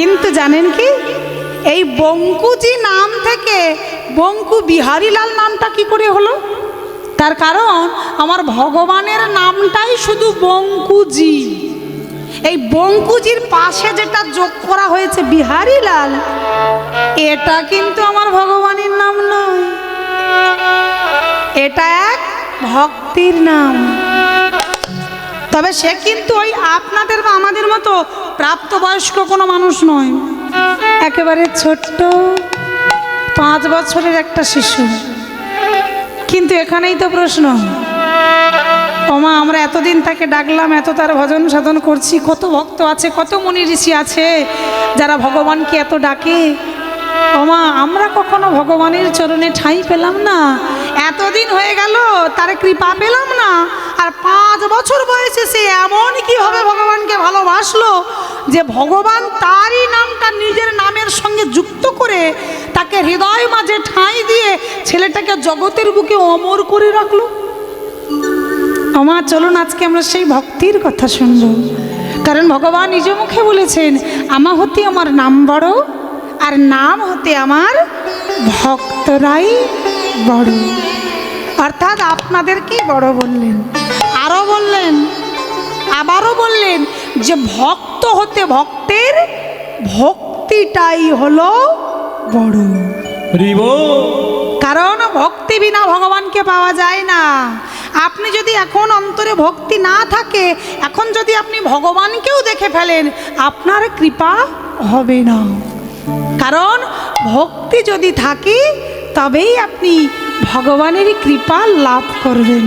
কিন্তু জানেন কি, এই বঙ্কুজি নাম থেকে বঙ্কু বিহারীলাল নামটা কি করে হলো? তার কারণ আমার ভগবানের নামটাই শুধু বঙ্কুজি। এই বঙ্কুজির পাশে যেটা যোগ করা হয়েছে বিহারীলাল, এটা কিন্তু আমার ভগবানের নাম নয়, এটা এক ভক্তির নাম। তবে সে কিন্তু ওই আপনাদের বা আমাদের মতো প্রাপ্তবয়স্ক কোনো মানুষ নয়, একেবারে ছোট্ট 5 বছরের একটা শিশু। কিন্তু এখানেই তো প্রশ্ন, ওমা আমরা এতদিন তাকে ডাকলাম, এত তার ভজন সাধন করছি, কত ভক্ত আছে, কত মুনি ঋষি আছে যারা ভগবানকে এত ডাকে, ওমা আমরা কখনো ভগবানের চরণে ঠাঁই পেলাম না, এতদিন হয়ে গেল তার কৃপা পেলাম না, আর 5 বছর বয়সে সে এমন কিভাবে ভগবানকে ভালোবাসলো যে ভগবান তারই নামটা নিজের নামের সঙ্গে যুক্ত করে তাকে হৃদয় মাঝে ঠাঁই দিয়ে ছেলেটাকে জগতের বুকে অমর করে রাখলো। আমার চলুন আজকে আমরা সেই ভক্তির কথা শুনব, কারণ ভগবান নিজ মুখে বলেছেন, আমা হতে আমার নাম বড়, আর নাম হতে আমার ভক্তরাই বড়। অর্থাৎ আপনাদেরকেই বড় বললেন, আরও বললেন, আবারও বললেন যে ভক্ত হতে ভক্তের ভক্তিটাই হলো বড়। কারণ ভক্তি বিনা ভগবানকে পাওয়া যায় না। আপনি যদি এখন অন্তরে ভক্তি না থাকে, এখন যদি আপনি ভগবানকেও দেখে ফেলেন, আপনার কৃপা হবে না। কারণ ভক্তি যদি থাকে তবেই আপনি ভগবানের কৃপা লাভ করবেন।